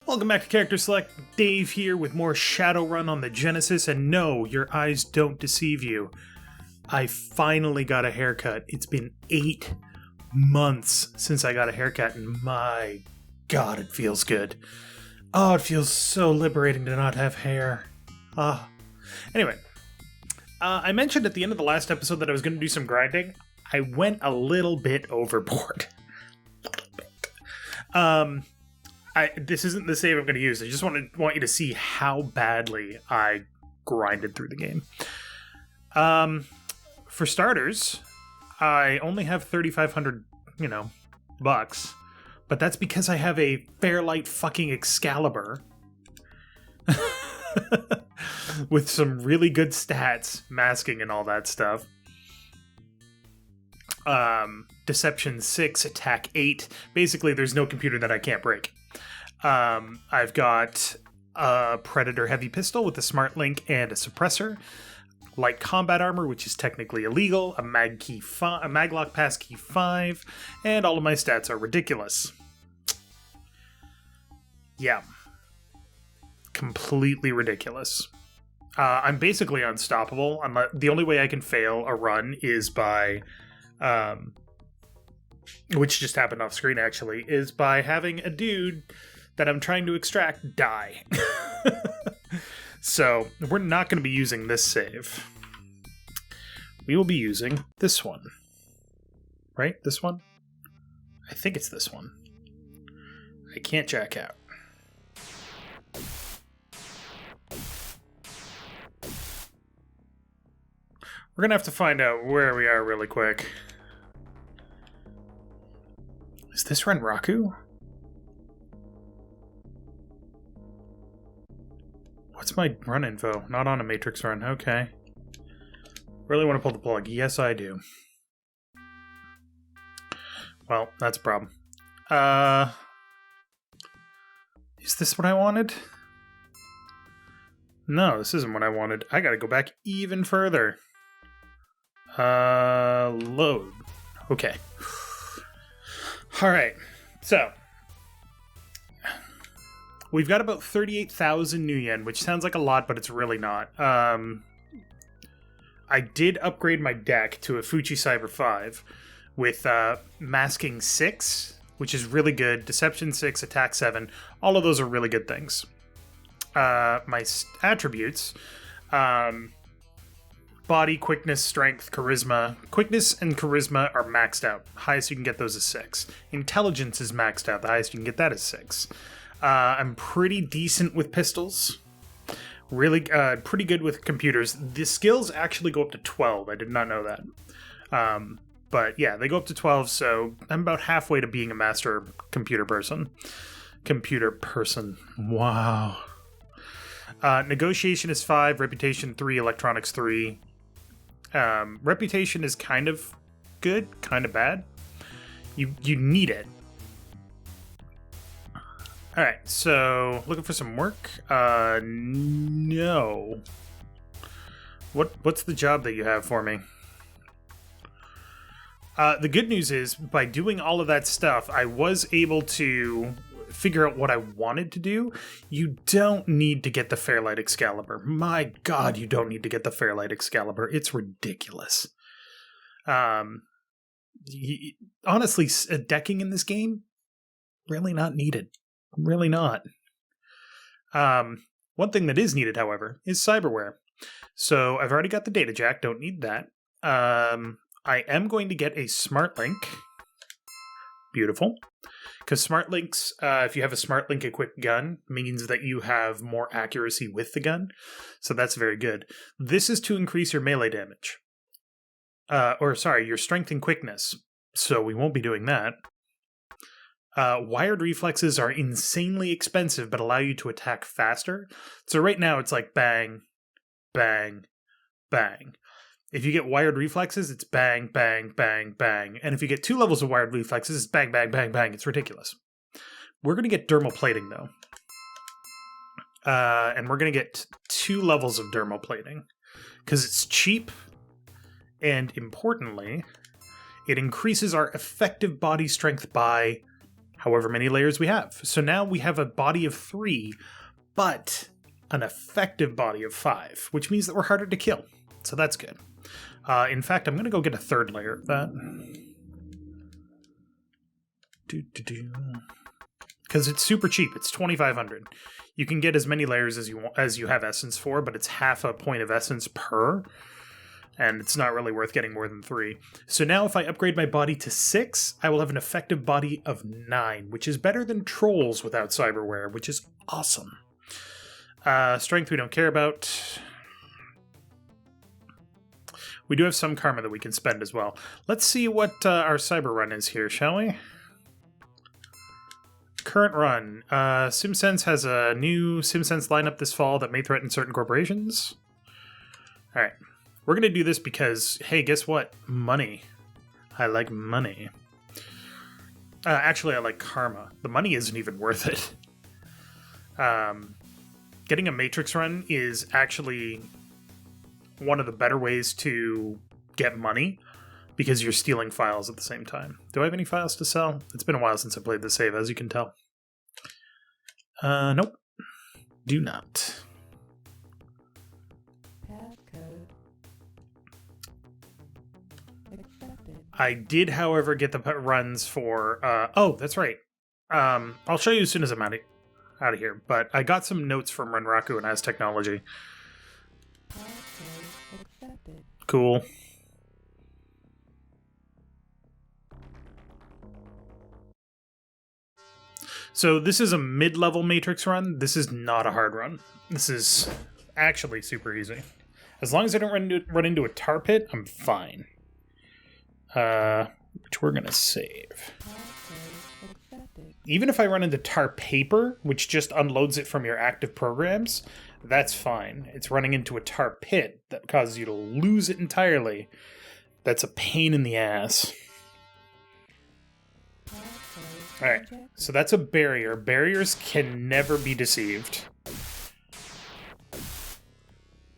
Welcome back to Character Select. Dave here with more Shadowrun on the Genesis, and no, your eyes don't deceive you. I finally got a haircut. It's been 8 months since I got a haircut, and my god, it feels good. Oh, it feels so liberating to not have hair. Anyway, I mentioned at the end of the last episode that I was going to do some grinding. I went a little bit overboard. This isn't the save I'm going to use. I just want you to see how badly I grinded through the game. For starters, I only have 3,500, bucks. But that's because I have a Fairlight fucking Excalibur. With some really good stats, masking and all that stuff. Deception 6, attack 8. Basically, there's no computer that I can't break. I've got a Predator heavy pistol with a smart link and a suppressor, light combat armor, which is technically illegal, a maglock pass key 5, and all of my stats are ridiculous. Yeah. Completely ridiculous. I'm basically unstoppable. The only way I can fail a run is by, which just happened off screen actually, is by having a dude that I'm trying to extract die. So, we're not going to be using this save. We will be using this one. Right? This one? I think it's this one. I can't jack out. We're going to have to find out where we are really quick. Is this Renraku? What's my run info? Not on a Matrix run. Okay. Really want to pull the plug. Yes, I do. Well, that's a problem. Is this what I wanted? No, this isn't what I wanted. I gotta go back even further. Load. Okay. Alright. So. We've got about 38,000 new yen, which sounds like a lot, but it's really not. I did upgrade my deck to a Fuchi Cyber 5 with Masking 6, which is really good, Deception 6, Attack 7. All of those are really good things. My attributes, Body, Quickness, Strength, Charisma. Quickness and Charisma are maxed out. Highest you can get those is 6. Intelligence is maxed out. The highest you can get that is 6. I'm pretty decent with pistols. Really pretty good with computers. The skills actually go up to 12. I did not know that. But yeah, they go up to 12, so I'm about halfway to being a master computer person. Wow. Negotiation is 5, Reputation 3, Electronics 3. Reputation is kind of good, kind of bad. You need it. Alright, so looking for some work? No. What's the job that you have for me? The good news is, by doing all of that stuff, I was able to figure out what I wanted to do. You don't need to get the Fairlight Excalibur. My god, you don't need to get the Fairlight Excalibur. It's ridiculous. Honestly, decking in this game, really not needed. Really not. One thing that is needed, however, is cyberware. So I've already got the data jack, don't need that. I am going to get a smart link. Beautiful. Because smart links, if you have a smart link equipped gun, means that you have more accuracy with the gun. So that's very good. This is to increase your melee damage. Your strength and quickness. So we won't be doing that. Wired reflexes are insanely expensive, but allow you to attack faster. So right now it's like bang, bang, bang. If you get wired reflexes, it's bang, bang, bang, bang. And if you get 2 levels of wired reflexes, it's bang, bang, bang, bang. It's ridiculous. We're going to get dermal plating, though. And we're going to get 2 levels of dermal plating. Because it's cheap, and importantly, it increases our effective body strength by however many layers we have. So now we have a body of 3, but an effective body of 5, which means that we're harder to kill. So that's good. In fact, I'm going to go get a 3rd layer of that. Because it's super cheap. It's 2,500. You can get as many layers as you have essence for, but it's half a point of essence per, and it's not really worth getting more than 3. So now if I upgrade my body to 6, I will have an effective body of 9, which is better than trolls without cyberware, which is awesome. Strength we don't care about. We do have some karma that we can spend as well. Let's see what our cyber run is here, shall we? Current run. SimSense has a new SimSense lineup this fall that may threaten certain corporations. Alright. We're going to do this because, hey, guess what? Money. I like money. Actually, I like karma. The money isn't even worth it. Getting a Matrix run is actually one of the better ways to get money because you're stealing files at the same time. Do I have any files to sell? It's been a while since I played the save, as you can tell. Nope. Do not. I did, however, get the runs for... oh, that's right. I'll show you as soon as I'm out of here, but I got some notes from Renraku and As Technology. Cool. So this is a mid-level Matrix run. This is not a hard run. This is actually super easy. As long as I don't run into a tar pit, I'm fine. Which we're gonna save. Even if I run into tar paper, which just unloads it from your active programs, that's fine. It's running into a tar pit that causes you to lose it entirely. That's a pain in the ass. Alright, so that's a barrier. Barriers can never be deceived.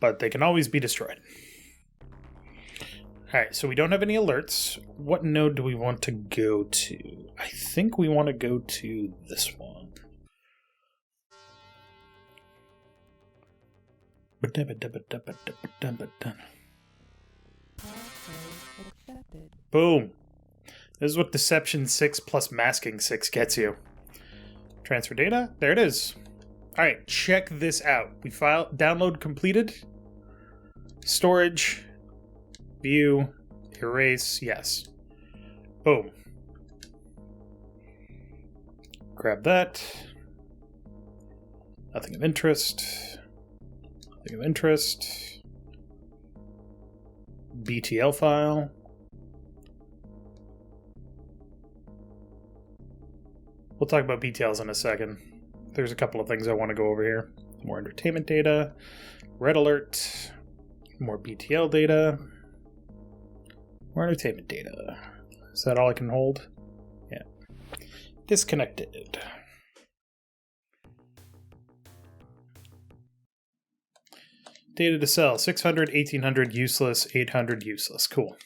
But they can always be destroyed. Alright, so we don't have any alerts. What node do we want to go to? I think we want to go to this one. Boom. This is what Deception 6 plus Masking 6 gets you. Transfer data? There it is. Alright, check this out. We download completed. Storage. View. Erase. Yes. Boom. Grab that. Nothing of interest. Nothing of interest. BTL file. We'll talk about BTLs in a second. There's a couple of things I want to go over here. More entertainment data. Red alert. More BTL data. More entertainment data. Is that all I can hold? Yeah. Disconnected. Data to sell. 600, 1800 useless, 800 useless. Cool.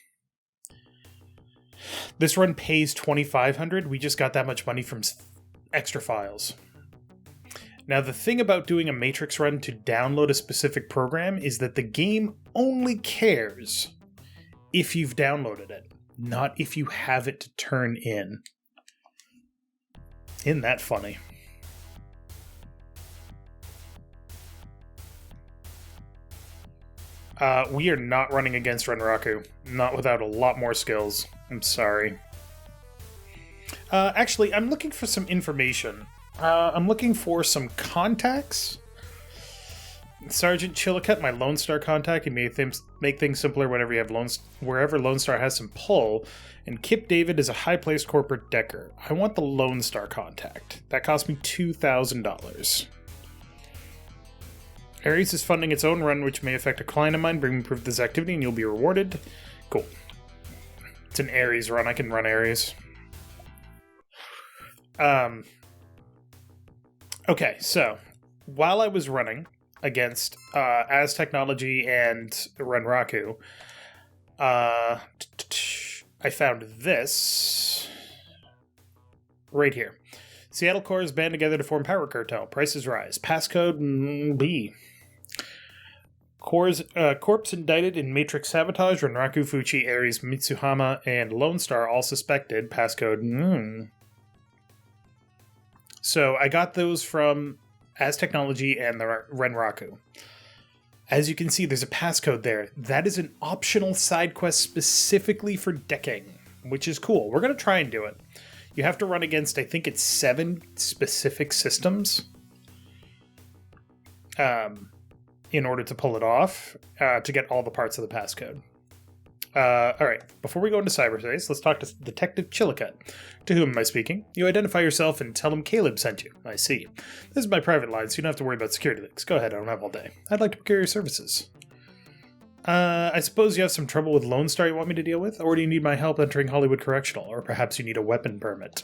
This run pays 2,500. We just got that much money from extra files. Now, the thing about doing a Matrix run to download a specific program is that the game only cares if you've downloaded it, not if you have it to turn in. Isn't that funny? We are not running against Renraku. Not without a lot more skills. I'm sorry. Actually, I'm looking for some information. I'm looking for some contacts. Sergeant Chillicut, my Lone Star contact. He make things simpler whenever you have wherever Lone Star has some pull. And Kip David is a high-placed corporate decker. I want the Lone Star contact. That cost me $2,000. Ares is funding its own run, which may affect a client of mine. Bring me proof of this activity and you'll be rewarded. Cool. It's an Ares run. I can run Ares. Okay, so while I was running against As Technology and Renraku, I found this. Right here. Seattle cores band together to form power cartel. Prices rise. Passcode B. Corpse indicted in Matrix Sabotage, Renraku, Fuchi, Ares, Mitsuhama, and Lone Star all suspected. Passcode So I got those from As Technology and the Renraku. As you can see, there's a passcode there. That is an optional side quest specifically for decking, which is cool. We're going to try and do it. You have to run against, I think it's 7 specific systems in order to pull it off, to get all the parts of the passcode. Alright, before we go into cyberspace, let's talk to Detective Chillicut. To whom am I speaking? You identify yourself and tell him Caleb sent you. I see. This is my private line, so you don't have to worry about security leaks. Go ahead, I don't have all day. I'd like to procure your services. I suppose you have some trouble with Lone Star you want me to deal with? Or do you need my help entering Hollywood Correctional? Or perhaps you need a weapon permit?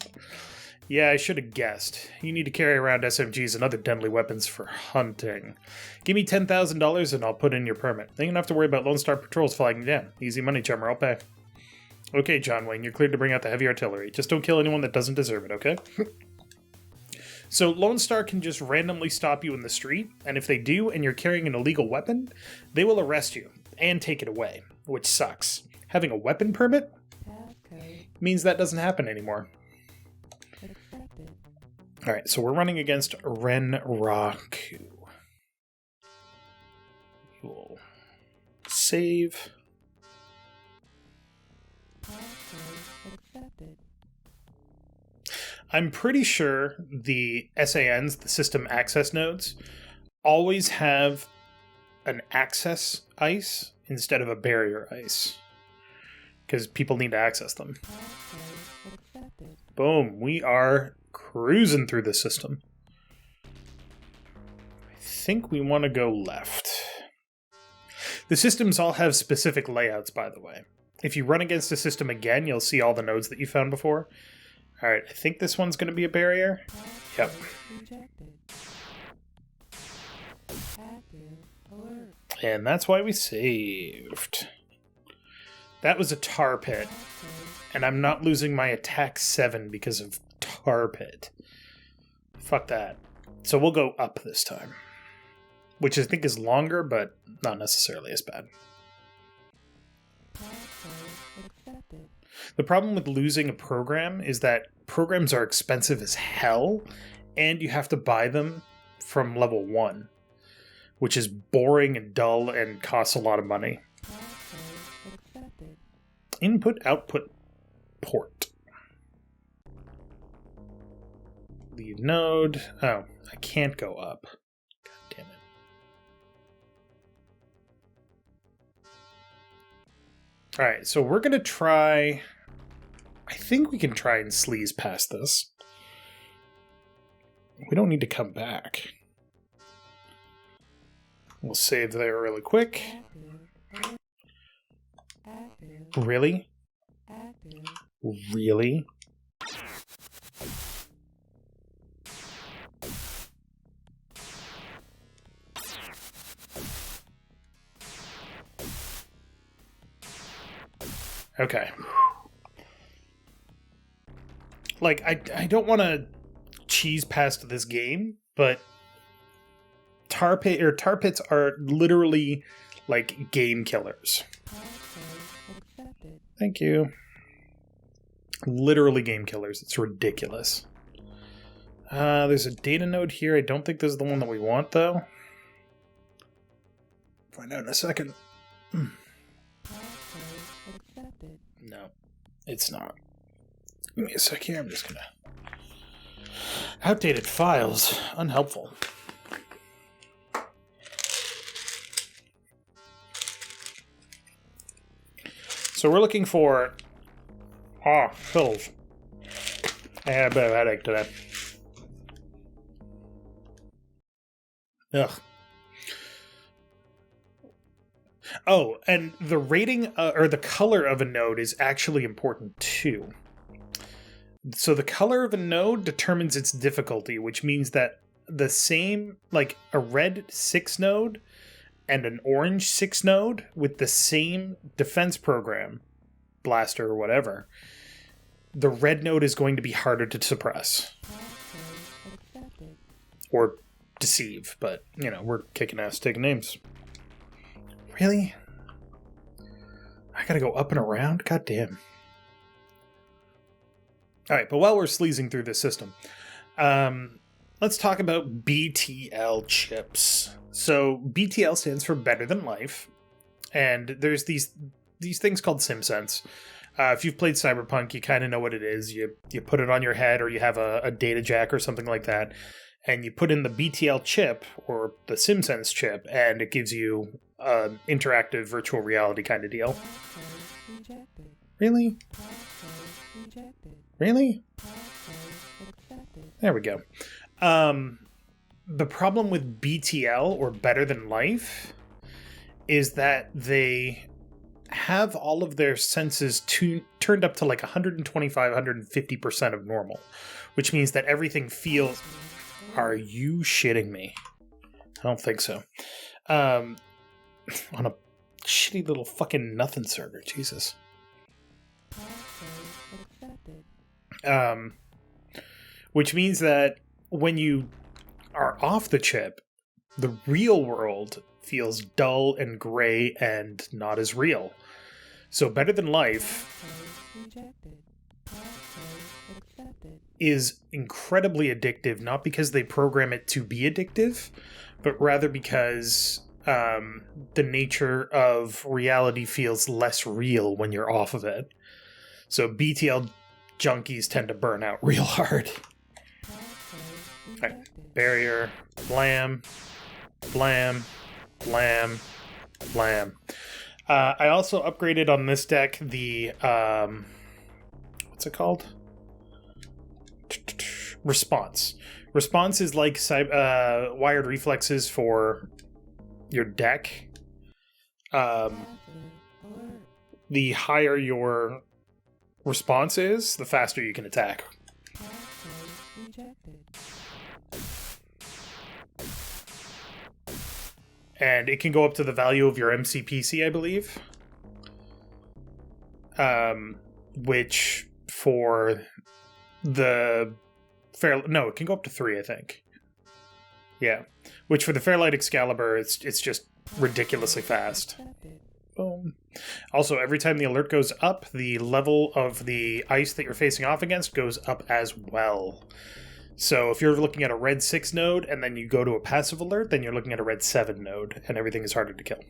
Yeah, I should have guessed. You need to carry around SMGs and other deadly weapons for hunting. Give me $10,000 and I'll put in your permit. Then you don't have to worry about Lone Star patrols flagging you down. Easy money, chummer, I'll pay. Okay, John Wayne, you're cleared to bring out the heavy artillery. Just don't kill anyone that doesn't deserve it, okay? So Lone Star can just randomly stop you in the street, and if they do and you're carrying an illegal weapon, they will arrest you and take it away, which sucks. Having a weapon permit means that doesn't happen anymore. Alright, so we're running against Renraku. We'll save. I'm pretty sure the SANs, the system access nodes, always have an access ice instead of a barrier ice, because people need to access them. Boom, we are cruising through the system. I think we want to go left. The systems all have specific layouts, by the way. If you run against a system again, you'll see all the nodes that you found before. Alright, I think this one's going to be a barrier. Yep. And that's why we saved. That was a tar pit. And I'm not losing my attack 7 because of tar pit. Fuck that. So we'll go up this time. Which I think is longer, but not necessarily as bad. The problem with losing a program is that programs are expensive as hell, and you have to buy them from level 1, which is boring and dull and costs a lot of money. Input, output, port. Lead node. Oh, I can't go up. God damn it. Alright, so we're going to try... I think we can try and sleaze past this. We don't need to come back. We'll save there really quick. Really? Really? Okay. Like, I don't want to cheese past this game, but tar pits are literally like game killers. Thank you. Literally game killers. It's ridiculous. There's a data node here. I don't think this is the one that we want, though. Find out in a second. No, it's not. Give me a sec here. I'm just gonna... Outdated files. Unhelpful. So we're looking for... pills. I had a bit of a headache today. Ugh. Oh, and the rating, or the color of a node is actually important too. So the color of a node determines its difficulty, which means that the same, like a red 6 node and an orange 6 node with the same defense program, blaster or whatever, the red node is going to be harder to suppress. Or deceive, but, you know, we're kicking ass, taking names. Really? I gotta go up and around? God damn. Alright, but while we're sleazing through this system, let's talk about BTL chips. So, BTL stands for Better Than Life, and there's these things called SimSense. If you've played Cyberpunk, you kind of know what it is. You put it on your head, or you have a data jack or something like that, and you put in the BTL chip, or the SimSense chip, and it gives you an interactive virtual reality kind of deal. Really? Really? There we go. The problem with BTL, or Better Than Life, is that they have all of their senses turned up to like 125, 150% of normal, which means that everything feels... Are you shitting me? I don't think so. On a shitty little fucking nothing server, Jesus. Which means that when you are off the chip, the real world feels dull and gray and not as real. So Better Than Life is incredibly addictive, not because they program it to be addictive, but rather because the nature of reality feels less real when you're off of it. So BTL junkies tend to burn out real hard. Right. Barrier, blam, blam, blam, blam. I also upgraded on this deck the, what's it called? Response. Response is like wired reflexes for your deck. The higher your response is, the faster you can attack. And it can go up to the value of your MCPC, I believe. Which for the no, it can go up to 3, I think. Yeah. Which for the Fairlight Excalibur, it's just ridiculously fast. Boom. Also, every time the alert goes up, the level of the ice that you're facing off against goes up as well. So if you're looking at a red 6 node and then you go to a passive alert, then you're looking at a red 7 node, and everything is harder to kill.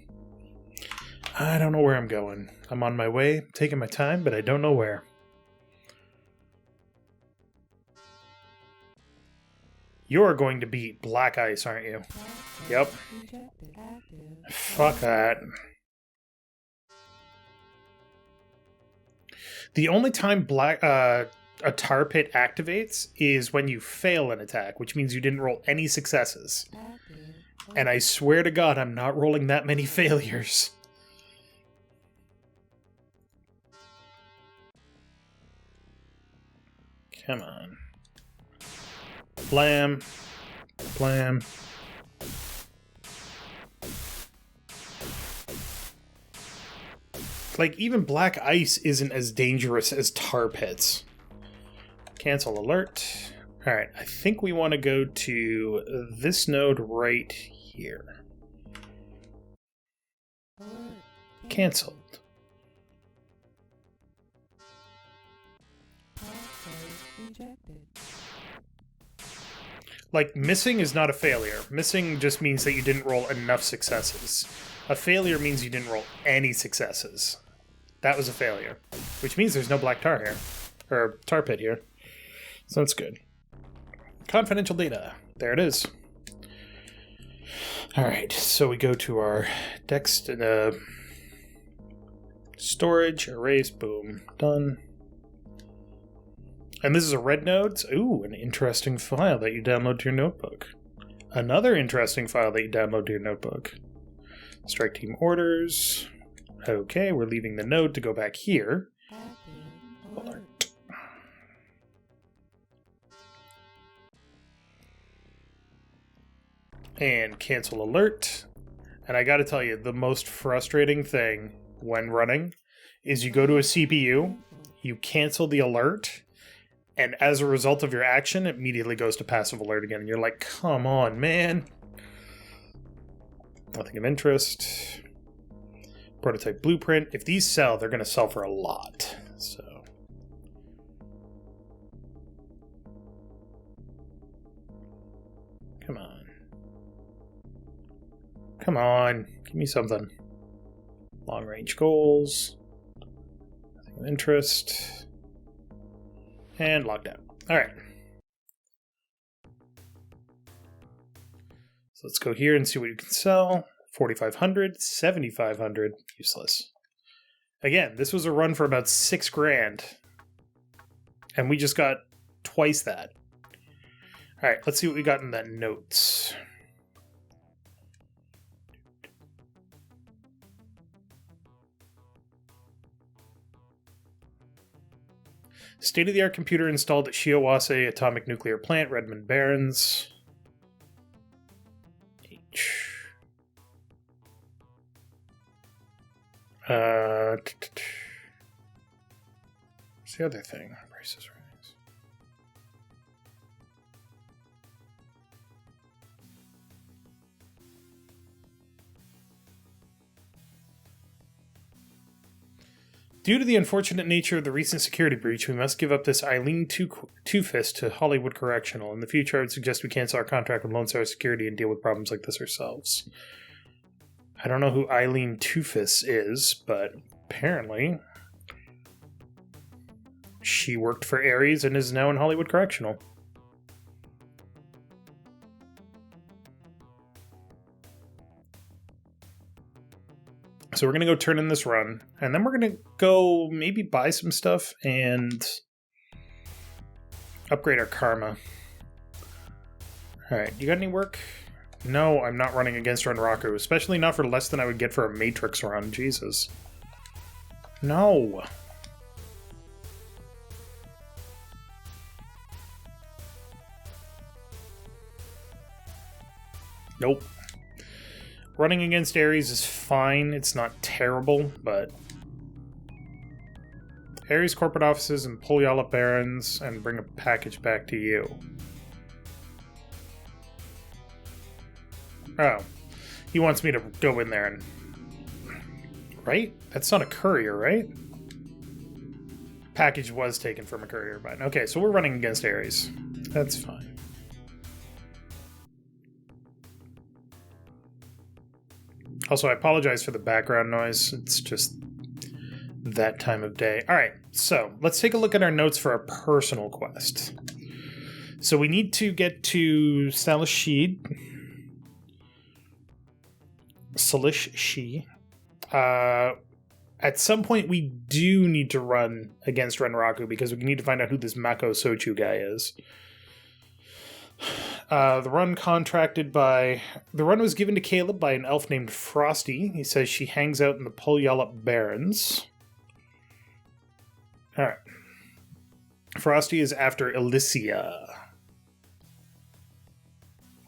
I don't know where I'm going. I'm on my way, taking my time, but I don't know where. You're going to beat Black Ice, aren't you? Yep. Fuck that. The only time a tar pit activates is when you fail an attack, which means you didn't roll any successes. And I swear to God, I'm not rolling that many failures. Come on. Blam. Blam. Like, even Black Ice isn't as dangerous as tar pits. Cancel alert. Alright, I think we want to go to this node right here. Cancelled. Like, missing is not a failure. Missing just means that you didn't roll enough successes. A failure means you didn't roll any successes. That was a failure. Which means there's no black tar here. Or tar pit here. So that's good. Confidential data. There it is. Alright, so we go to our dex storage, erase, boom, done. And this is a red node. Ooh, an interesting file that you download to your notebook. Another interesting file that you download to your notebook. Strike team orders. Okay, we're leaving the node to go back here. Alert. And cancel alert. And I gotta tell you, the most frustrating thing when running is you go to a CPU, you cancel the alert, and as a result of your action, it immediately goes to passive alert again. And you're like, come on, man. Nothing of interest. Prototype blueprint. If these sell, they're going to sell for a lot. So. Come on. Come on. Give me something. Long range goals. Nothing of interest. And locked out. Alright. So let's go here and see what you can sell. 4,500, 7,500. Useless. Again, this was a run for about $6,000. And we just got twice that. Alright, let's see what we got in that notes. State-of-the-art computer installed at Shiawase Atomic Nuclear Plant, Redmond Barrens. H. What's the other thing? Prices rise. Due to the unfortunate nature of the recent security breach, we must give up this Eileen Two-Fist to Hollywood Correctional. In the future, I would suggest we cancel our contract with Lone Star Security and deal with problems like this ourselves. I don't know who Eileen Two-Fist is, but apparently she worked for Ares and is now in Hollywood Correctional. So we're going to go turn in this run, and then we're going to go maybe buy some stuff and upgrade our karma. Alright, you got any work? No, I'm not running against Renraku, especially not for less than I would get for a Matrix run. Jesus. No. Nope. Running against Ares is fine. It's not terrible, but Ares corporate offices and Polyala Barons and bring a package back to you. Oh. He wants me to go in there and... Right? That's not a courier, right? Package was taken from a courier, but... Okay, so we're running against Ares. That's fine. Also, I apologize for the background noise. It's just that time of day. Alright, so let's take a look at our notes for our personal quest. So we need to get to Salish Shi. At some point, we do need to run against Renraku because we need to find out who this Mako Sochu guy is. The run was given to Caleb by an elf named Frosty. He says she hangs out in the Polyala Barrens. Alright. Frosty is after Elysia.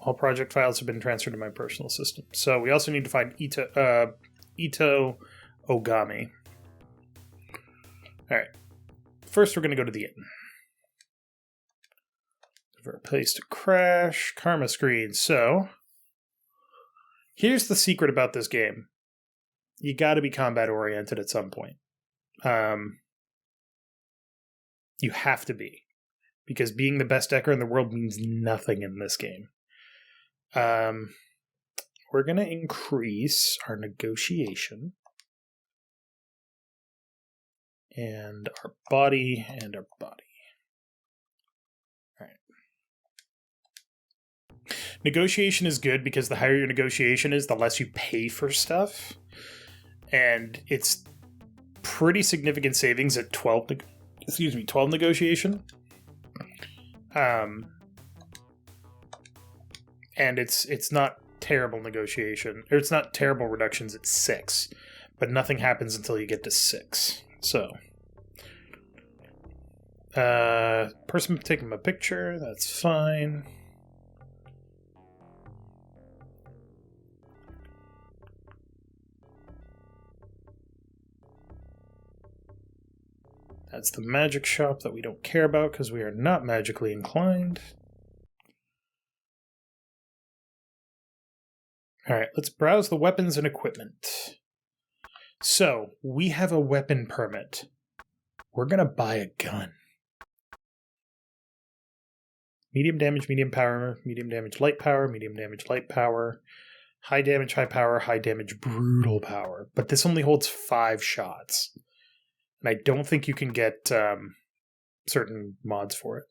All project files have been transferred to my personal system. So we also need to find Ito Ogami. Alright. First we're going to go to the inn. For a place to crash. Karma screen. So, here's the secret about this game. You gotta be combat oriented at some point. You have to be. Because being the best decker in the world means nothing in this game. We're gonna increase our negotiation. And our body, and our body. Negotiation is good because the higher your negotiation is, the less you pay for stuff. And it's pretty significant savings at 12 negotiation. And it's not terrible negotiation. Or it's not terrible reductions at 6. But nothing happens until you get to 6. So person taking my picture, that's fine. That's the magic shop that we don't care about because we are not magically inclined. Alright, let's browse the weapons and equipment. So, we have a weapon permit. We're gonna buy a gun. Medium damage, medium power, medium damage, light power, medium damage, light power, high damage, high power, high damage, brutal power. But this only holds 5 shots. And I don't think you can get certain mods for it.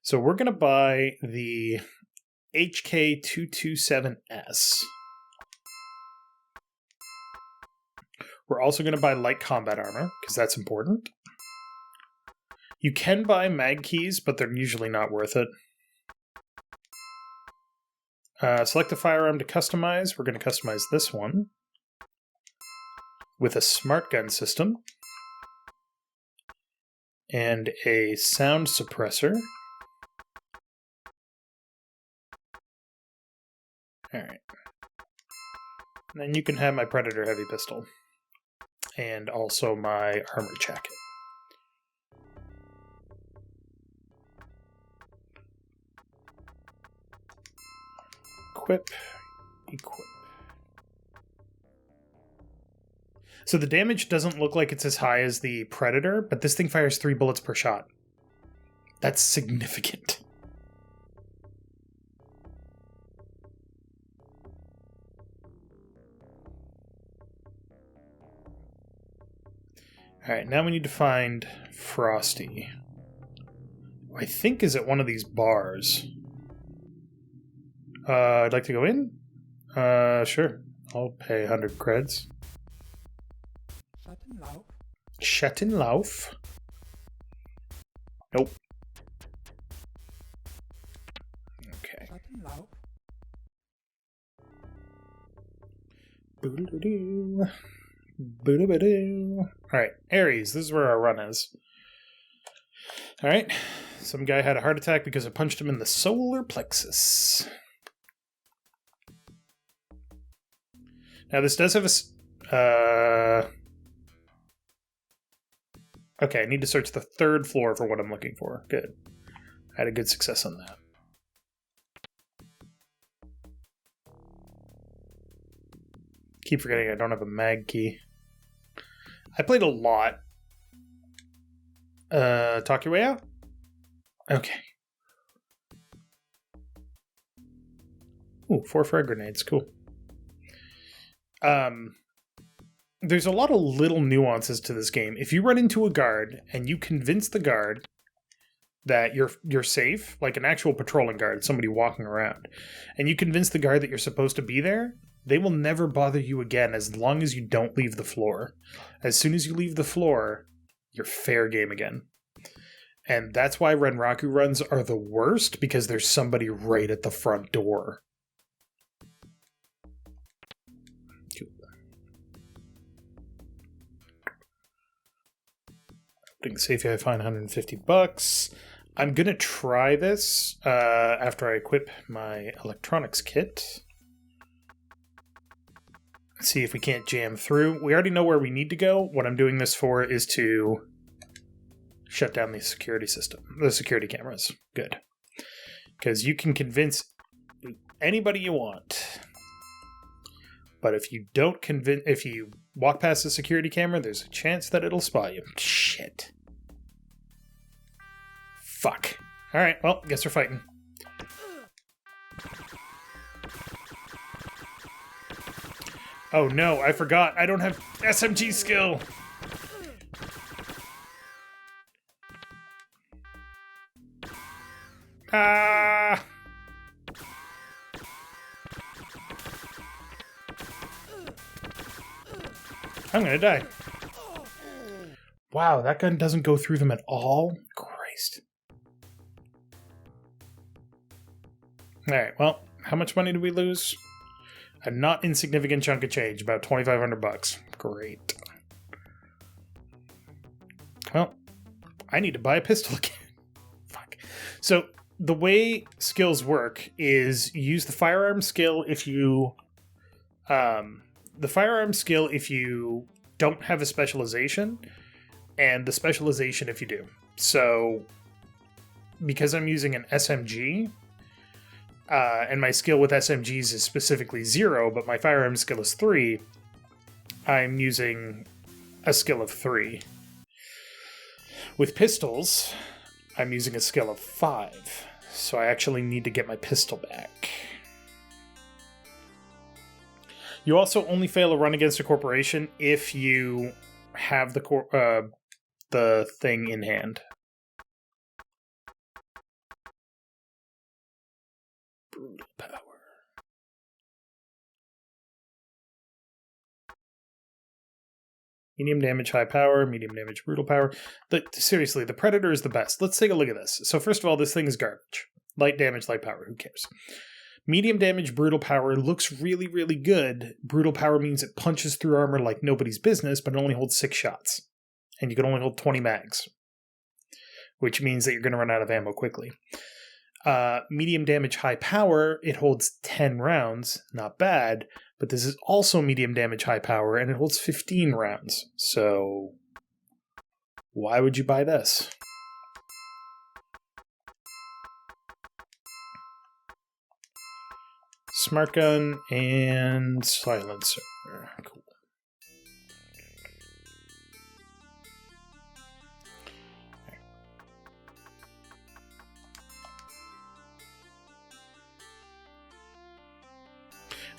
So we're gonna buy the HK227S. We're also going to buy light combat armor, because that's important. You can buy mag keys, but they're usually not worth it. Select a firearm to customize. We're going to customize this one with a smart gun system and a sound suppressor. Alright. And then you can have my Predator heavy pistol. And also my armor jacket. Equip. So the damage doesn't look like it's as high as the Predator, but this thing fires 3 bullets per shot. That's significant. Alright, now we need to find Frosty. I think is at one of these bars. I'd like to go in? Sure. I'll pay 100 creds. Schattenlauf? Nope. Okay. Boo-doo-doo. Boo-doo-doo. Alright, Ares, this is where our run is. Alright, some guy had a heart attack because I punched him in the solar plexus. Now this does have a... Okay, I need to search the 3rd floor for what I'm looking for. Good. I had a good success on that. Keep forgetting I don't have a mag key. I played a lot. Talk your way out? Okay. Ooh, 4 frag grenades. Cool. There's a lot of little nuances to this game. If you run into a guard and you convince the guard that you're safe, like an actual patrolling guard, somebody walking around, and you convince the guard that you're supposed to be there, they will never bother you again as long as you don't leave the floor. As soon as you leave the floor, you're fair game again. And that's why Renraku runs are the worst, because there's somebody right at the front door. Safe I find 150 bucks. I'm gonna try this after I equip my electronics kit. See if we can't jam through. We already know where we need to go. What I'm doing this for is to shut down the security system, the security cameras. Good. Because you can convince anybody you want. But if you don't convince, if you walk past the security camera, there's a chance that it'll spot you. Shit. Fuck. Alright, well, guess we're fighting. Oh no, I forgot. I don't have SMG skill. Ah! I'm gonna die. Wow, that gun doesn't go through them at all? Christ. Alright, well, how much money did we lose? A not insignificant chunk of change, about 2,500 bucks. Great. Well, I need to buy a pistol again. Fuck. So, the way skills work is you use the firearm skill if you... the firearm skill if you don't have a specialization, and the specialization if you do. So, because I'm using an SMG, and my skill with SMGs is specifically 0, but my firearm skill is 3, I'm using a skill of 3. With pistols, I'm using a skill of 5, so I actually need to get my pistol back. You also only fail a run against a corporation if you have the thing in hand. Brutal power. Medium damage, high power, medium damage, brutal power. Seriously, the Predator is the best. Let's take a look at this. So first of all, this thing is garbage. Light damage, light power, who cares? Medium damage, brutal power looks really, really good. Brutal power means it punches through armor like nobody's business, but it only holds 6 shots. And you can only hold 20 mags. Which means that you're going to run out of ammo quickly. Medium damage, high power, it holds 10 rounds. Not bad. But this is also medium damage, high power, and it holds 15 rounds. So, why would you buy this? Smart gun and silencer. Cool.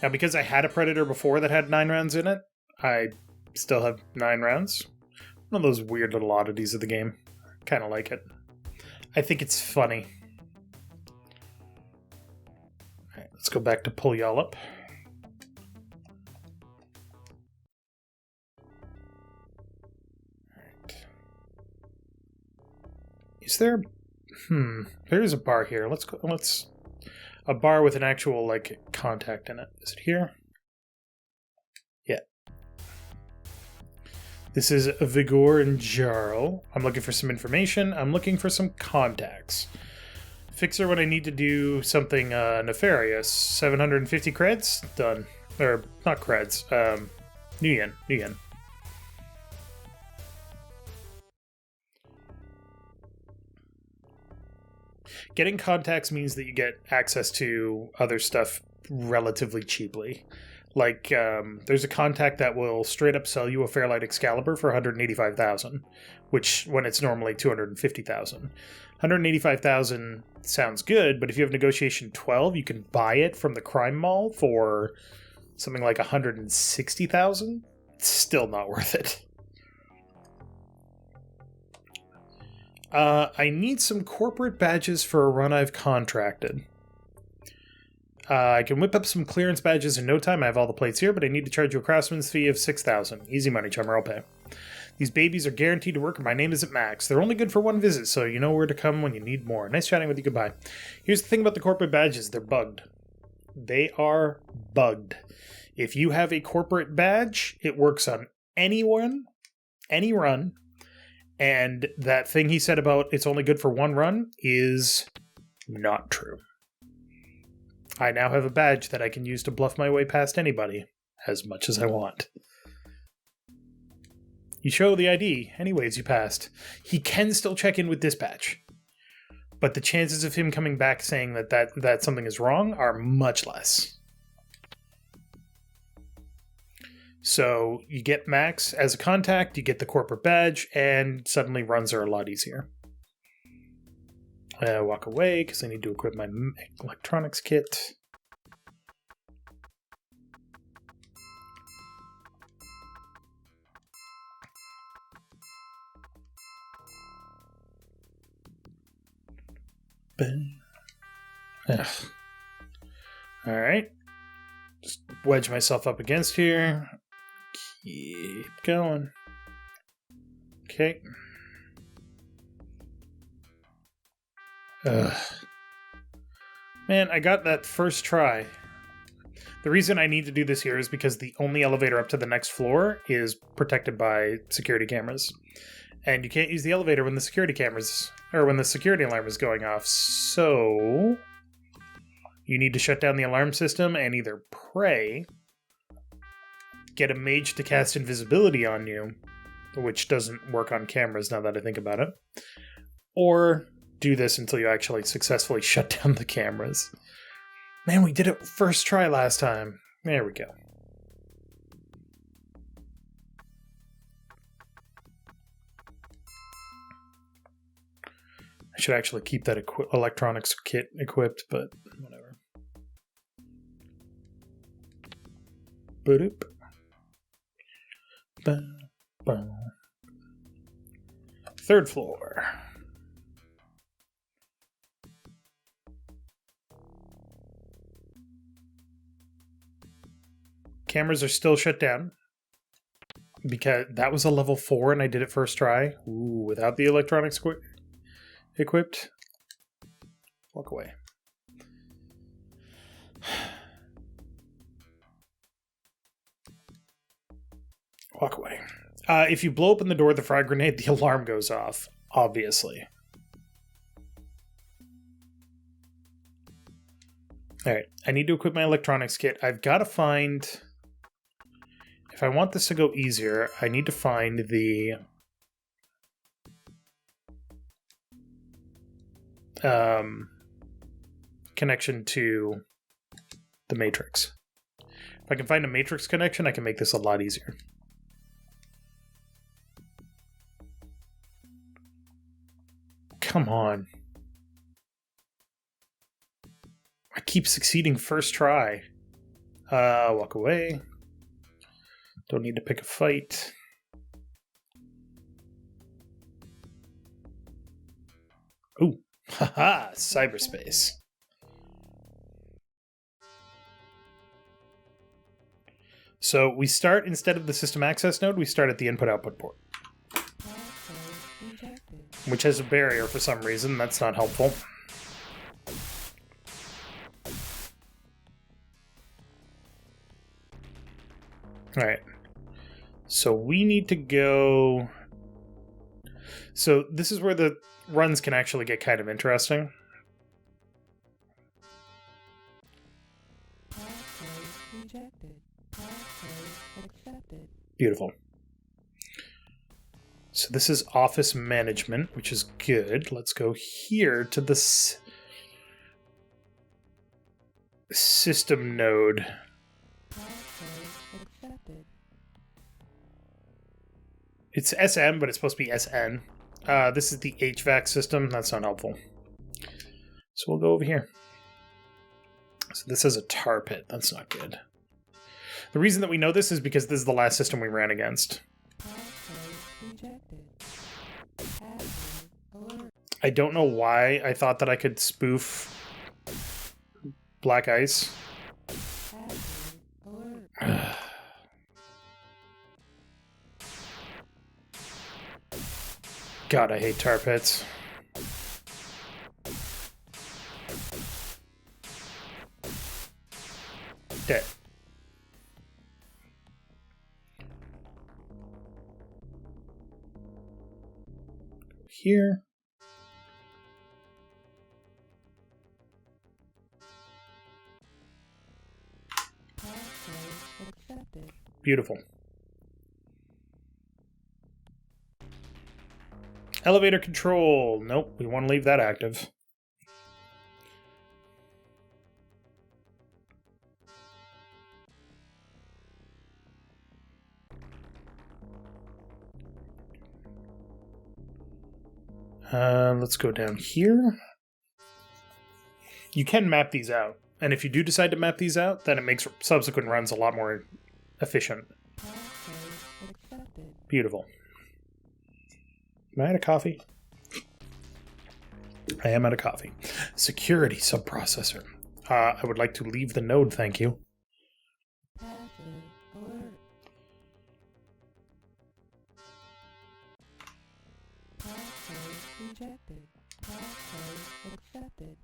Now, because I had a Predator before that had 9 rounds in it, I still have 9 rounds. One of those weird little oddities of the game. Kind of like it. I think it's funny. Alright, let's go back to pull y'all up. Alright. Is there... There's a bar here. Let's... A bar with an actual, contact in it. Is it here? Yeah. This is Vigor and Jarl. I'm looking for some information. I'm looking for some contacts. Fixer when I need to do something nefarious. 750 creds? Done. Or, not creds. New yen. Getting contacts means that you get access to other stuff relatively cheaply. There's a contact that will straight up sell you a Fairlight Excalibur for 185,000, which when it's normally 250,000. 185,000 sounds good, but if you have negotiation 12, you can buy it from the crime mall for something like 160,000. It's still not worth it. I need some corporate badges for a run I've contracted. I can whip up some clearance badges in no time. I have all the plates here, but I need to charge you a craftsman's fee of 6,000. Easy money, Chummer, I'll pay. These babies are guaranteed to work, and my name isn't Max. They're only good for one visit, so you know where to come when you need more. Nice chatting with you, goodbye. Here's the thing about the corporate badges. They're bugged. They are bugged. If you have a corporate badge, it works on anyone, any run, and that thing he said about it's only good for one run is not true. I now have a badge that I can use to bluff my way past anybody as much as I want. You show the ID, anyways you passed. He can still check in with dispatch, but the chances of him coming back saying that something is wrong are much less. So you get Max as a contact, you get the corporate badge, and suddenly runs are a lot easier. I walk away because I need to equip my electronics kit. Alright. Just wedge myself up against here. Keep going. Okay. Man, I got that first try. The reason I need to do this here is because the only elevator up to the next floor is protected by security cameras. And you can't use the elevator when the security cameras, or when the security alarm is going off. So you need to shut down the alarm system and either pray, get a mage to cast invisibility on you, which doesn't work on cameras now that I think about it. Or do this until you actually successfully shut down the cameras. Man, we did it first try last time. There we go. I should actually keep that electronics kit equipped, but whatever. Boop. Third floor. Cameras are still shut down because that was a level 4 and I did it first try. Ooh, without the electronics equipped. Walk away. Walk away. If you blow open the door with the frag grenade, the alarm goes off, obviously. Alright, I need to equip my electronics kit. I've got to find... If I want this to go easier, I need to find the... connection to the Matrix. If I can find a Matrix connection, I can make this a lot easier. Come on. I keep succeeding first try. Walk away. Don't need to pick a fight. Ooh. Haha, cyberspace. So we start, instead of the system access node, we start at the input-output port. Which has a barrier for some reason. That's not helpful. Alright. So we need to go... So this is where the runs can actually get kind of interesting. Beautiful. So this is office management, which is good. Let's go here to the system node. It's SM, but it's supposed to be SN. This is the HVAC system. That's not helpful. So we'll go over here. So this is a tar pit. That's not good. The reason that we know this is because this is the last system we ran against. I don't know why I thought that I could spoof Black Ice. God, I hate tar pits. Dead. Here. Beautiful. Elevator control. Nope, we want to leave that active. Let's go down here. You can map these out, and if you do decide to map these out, then it makes subsequent runs a lot more efficient. Beautiful. Am I out of coffee? I am out of coffee. Security subprocessor. I would like to leave the node, thank you.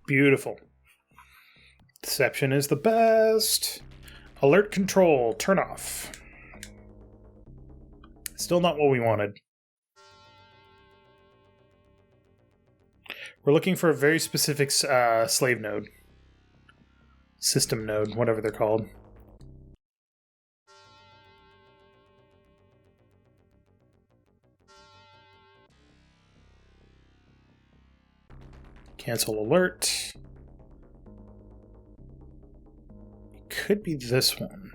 Beautiful. Deception is the best. Alert control, turn off. Still not what we wanted. We're looking for a very specific slave node. System node, whatever they're called. Cancel alert. It could be this one.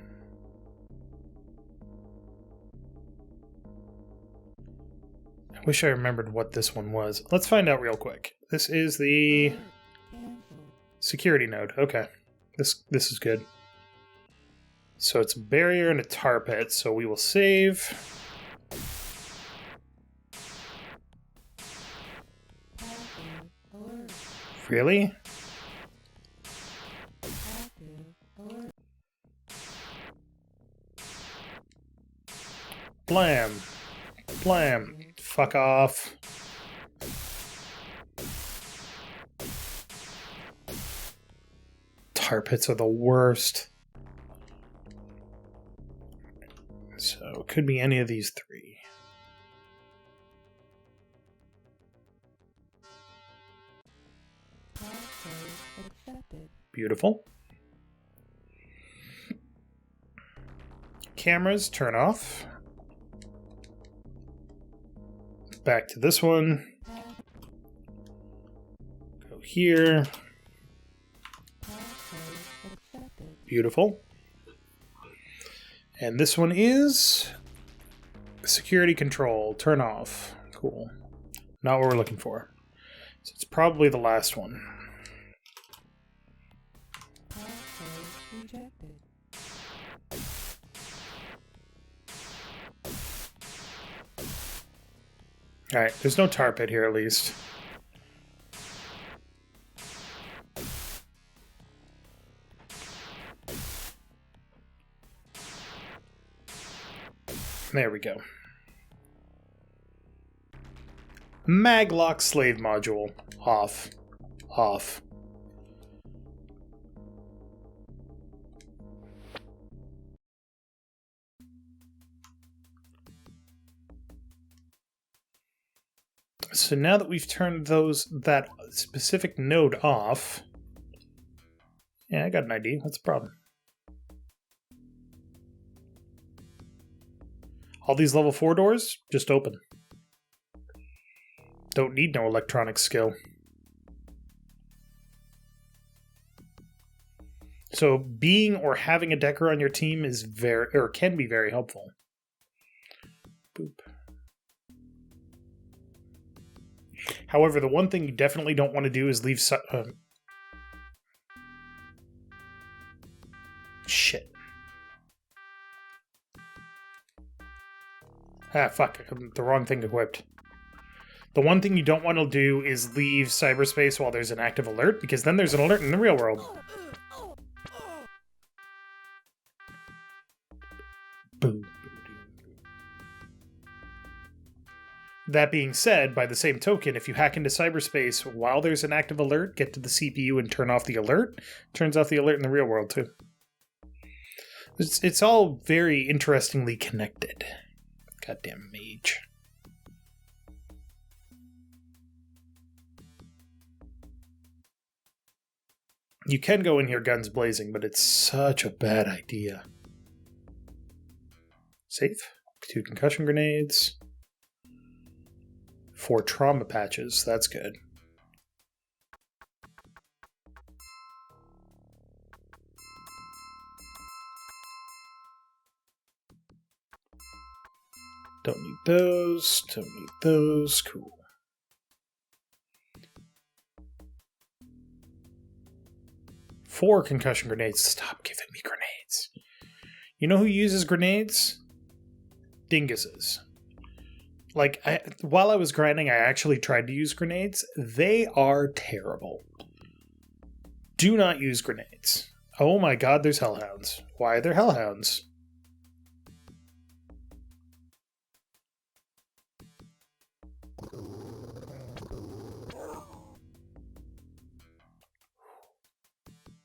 I wish I remembered what this one was. Let's find out real quick. This is the security node. Okay. This is good. So it's a barrier and a tar pit, so we will save. Really? Blam. Blam. Fuck off. Tar pits are the worst. So it could be any of these three. Beautiful. Cameras, turn off. Back to this one. Go here. Beautiful. And this one is security control, turn off. Cool. Not what we're looking for. So it's probably the last one. Alright, there's no tar pit here at least. There we go. Maglock slave module. Off. Off. So now that we've turned that specific node off, yeah, I got an ID. What's the problem? All these level 4 doors, just open. Don't need no electronic skill. So being or having a decker on your team is can be very helpful. Boop. However, the one thing you definitely don't want to do is leave shit. Ah, fuck. The wrong thing equipped. The one thing you don't want to do is leave cyberspace while there's an active alert, because then there's an alert in the real world. Boom. That being said, by the same token, if you hack into cyberspace while there's an active alert, get to the CPU and turn off the alert, turns off the alert in the real world too. It's all very interestingly connected. Goddamn mage. You can go in here guns blazing, but it's such a bad idea. Safe. 2 concussion grenades. 4 trauma patches. That's good. Don't need those. Don't need those. Cool. Four concussion grenades. Stop giving me grenades. You know who uses grenades? Dinguses. Like, while I was grinding, I actually tried to use grenades. They are terrible. Do not use grenades. Oh my god, there's hellhounds. Why are there hellhounds?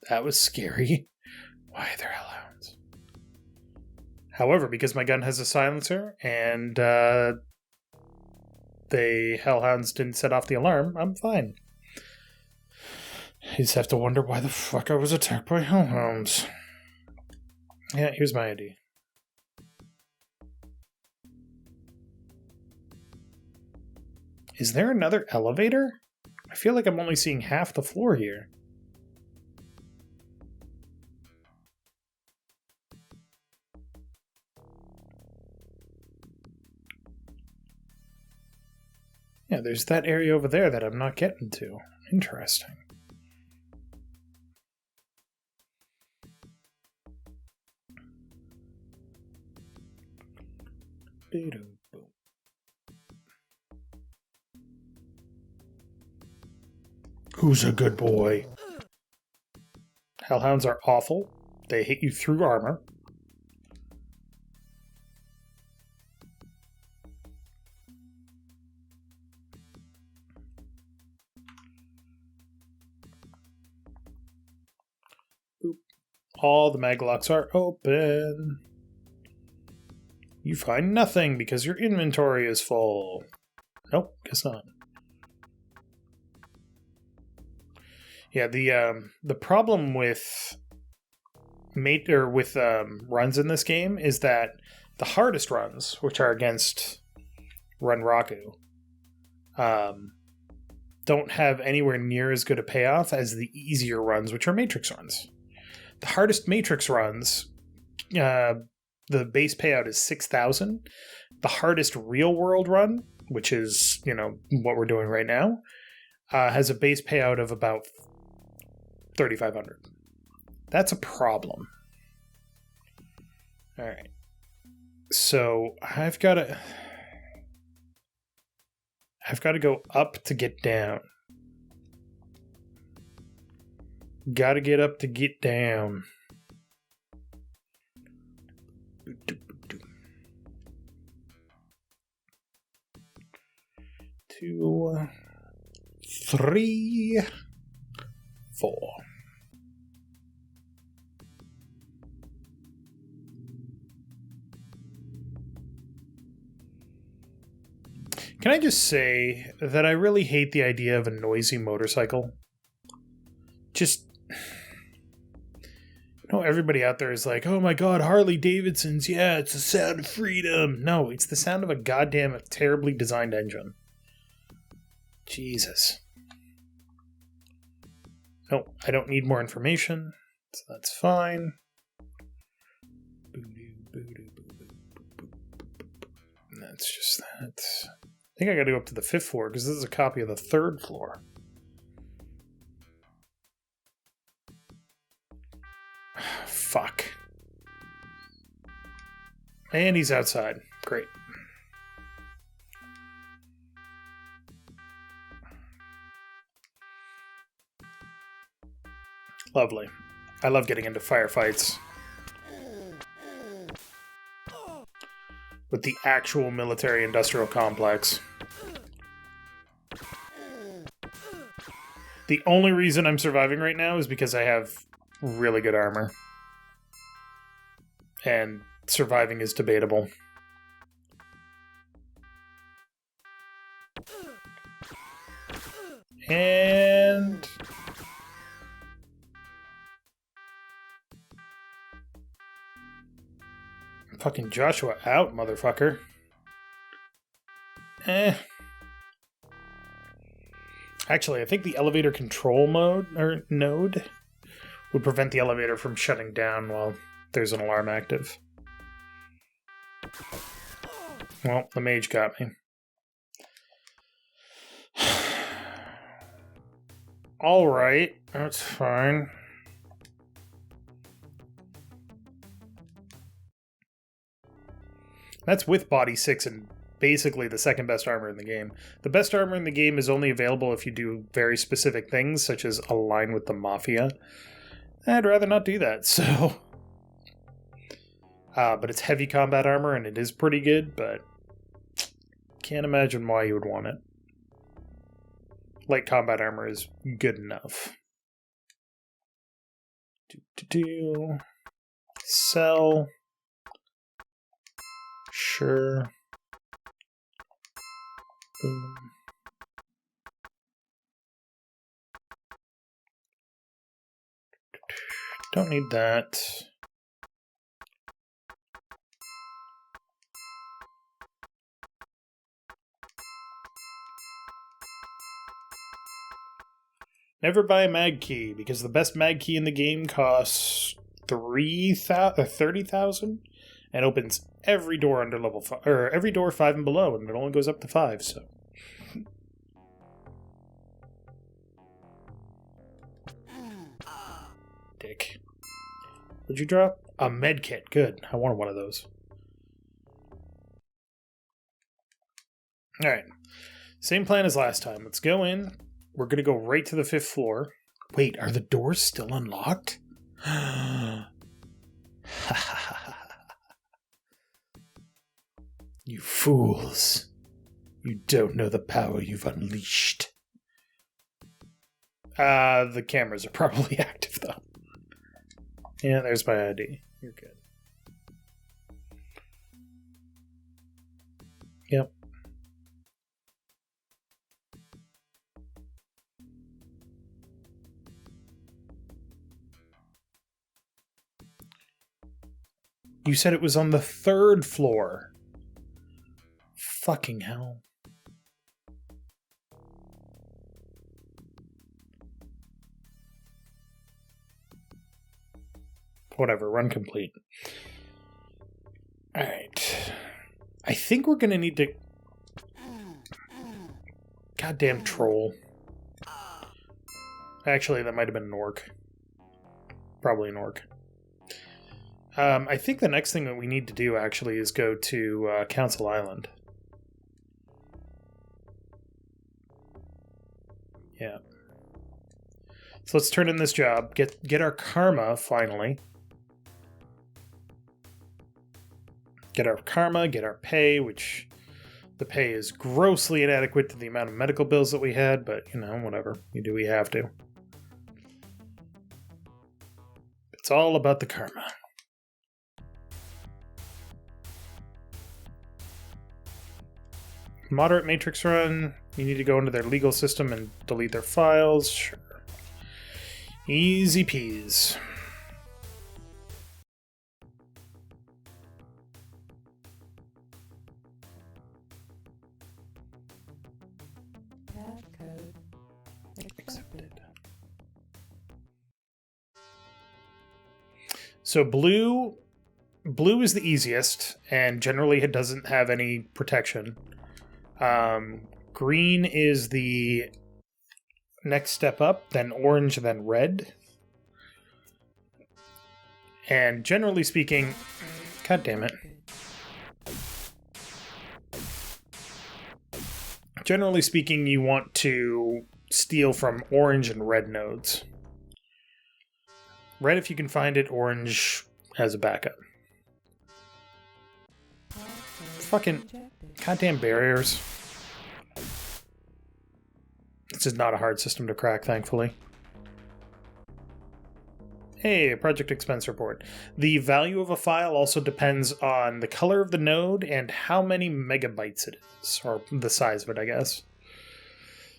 That was scary. Why are there hellhounds? However, because my gun has a silencer and the hellhounds didn't set off the alarm, I'm fine. I just have to wonder why the fuck I was attacked by hellhounds. Yeah, here's my ID. Is there another elevator? I feel like I'm only seeing half the floor here. Yeah, there's that area over there that I'm not getting to. Interesting. Who's a good boy? Hellhounds are awful. They hit you through armor. Boop. All the maglocks are open. You find nothing because your inventory is full. Nope, guess not. Yeah, the problem with runs in this game is that the hardest runs, which are against Run Raku, don't have anywhere near as good a payoff as the easier runs, which are Matrix runs. The hardest Matrix runs, the base payout is 6,000. The hardest real world run, which is, what we're doing right now, has a base payout of about 3,500. That's a problem. All right. So I've got to go up to get down. Got to get up to get down. 2, 3, 4. Can I just say that I really hate the idea of a noisy motorcycle? Just, everybody out there is like, oh my god, Harley Davidson's, yeah, it's the sound of freedom. No, it's the sound of a goddamn terribly designed engine. Jesus. No, I don't need more information, so that's fine. And that's just that. I think I gotta go up to the 5th floor, because this is a copy of the 3rd floor. Fuck. And he's outside. Great. Lovely. I love getting into firefights with the actual military-industrial complex. The only reason I'm surviving right now is because I have really good armor. And surviving is debatable. And... fucking Joshua out, motherfucker. Actually, I think the elevator control node would prevent the elevator from shutting down while there's an alarm active. Well, the mage got me. Alright, that's fine. That's with body 6 and basically the second best armor in the game. The best armor in the game is only available if you do very specific things, such as align with the Mafia. I'd rather not do that, so... but it's heavy combat armor, and it is pretty good, but... can't imagine why you would want it. Light combat armor is good enough. Sell... Sure. Boom. Don't need that. Never buy a mag key, because the best mag key in the game costs 30,000 and opens every door under level 5, or every door 5 and below, and it only goes up to 5, so. Dick. What'd you drop? A med kit. Good. I wanted one of those. Alright. Same plan as last time. Let's go in. We're going to go right to the 5th floor. Wait, are the doors still unlocked? You fools. You don't know the power you've unleashed. The cameras are probably active, though. Yeah, there's my ID. You're good. Yep. You said it was on the 3rd floor. Fucking hell. Whatever, run complete. Alright. I think we're gonna need to... Goddamn troll. Actually, that might have been an orc. Probably an orc. I think the next thing that we need to do, actually, is go to Council Island. Yeah. So let's turn in this job. Get our karma, finally. Get our karma, get our pay, which the pay is grossly inadequate to the amount of medical bills that we had, but, you know, whatever. We do what we have to. It's all about the karma. Moderate matrix run. You need to go into their legal system and delete their files. Sure. Easy peas. Accepted. So blue is the easiest, and generally it doesn't have any protection. Green is the next step up, then orange, then red. And generally speaking, god damn it. Generally speaking, you want to steal from orange and red nodes. Red if you can find it, orange as a backup. Fucking goddamn barriers. This is not a hard system to crack, thankfully. Hey, project expense report. The value of a file also depends on the color of the node and how many megabytes it is, or the size of it, I guess.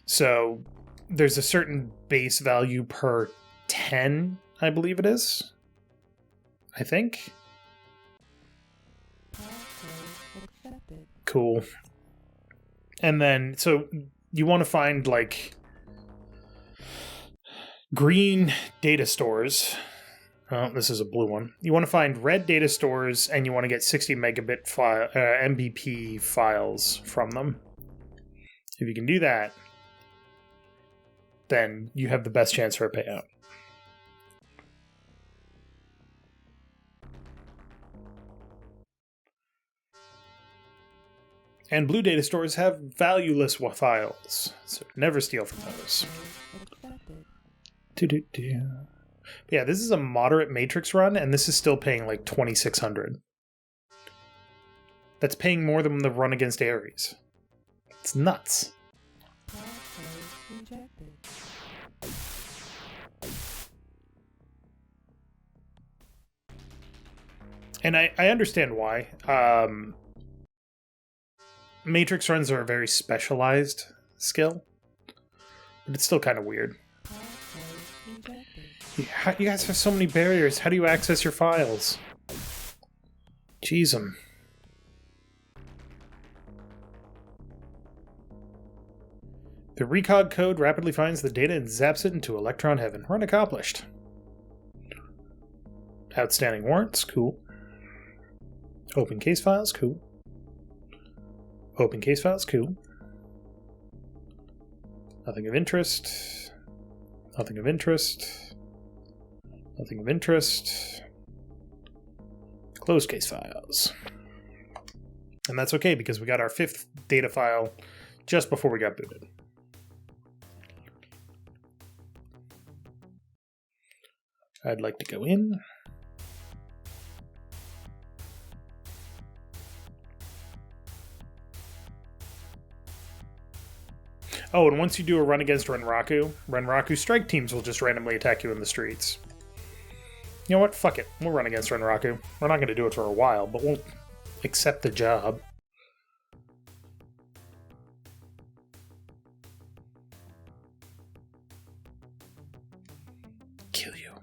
So there's a certain base value per 10, I believe it is. I think. Cool. And then, so you want to find, like, green data stores. Oh, this is a blue one. You want to find red data stores, and you want to get 60 megabit file, MBP files from them. If you can do that, then you have the best chance for a payout. And blue data stores have valueless files, so never steal from those. Yeah, this is a moderate matrix run, and this is still paying like 2,600. That's paying more than the run against Ares. It's nuts. And I understand why. Matrix runs are a very specialized skill, but it's still kind of weird. You guys have so many barriers. How do you access your files? Jeez, The recog code rapidly finds the data and zaps it into electron heaven. Run accomplished. Outstanding warrants, cool. Open case files, cool. Open case files, cool. Nothing of interest. Nothing of interest. Nothing of interest. Close case files. And that's okay because we got our 5th data file just before we got booted. I'd like to go in. Oh, and once you do a run against Renraku strike teams will just randomly attack you in the streets. You know what? Fuck it. We'll run against Renraku. We're not going to do it for a while, but we'll accept the job. Kill you.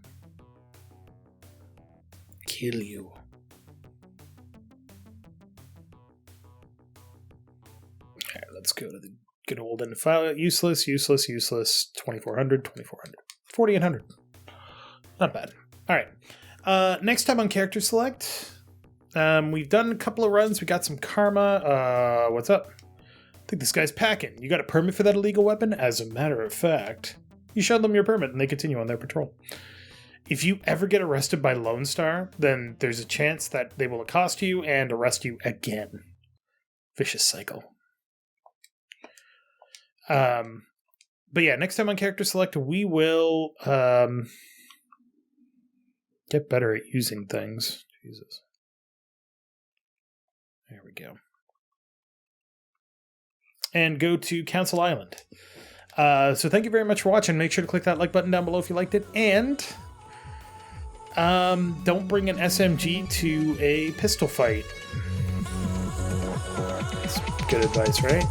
Kill you. Alright, let's go to the good old end file. Useless, useless, useless. 2400, 2400. 4800. Not bad. Alright. Next time on Character Select, we've done a couple of runs. We got some karma. What's up? I think this guy's packing. You got a permit for that illegal weapon? As a matter of fact, you showed them your permit and they continue on their patrol. If you ever get arrested by Lone Star, then there's a chance that they will accost you and arrest you again. Vicious cycle. But yeah, next time on Character Select, we will get better at using things. Jesus. There we go. And go to Council Island. So thank you very much for watching. Make sure to click that like button down below if you liked it. And don't bring an SMG to a pistol fight. That's good advice, right?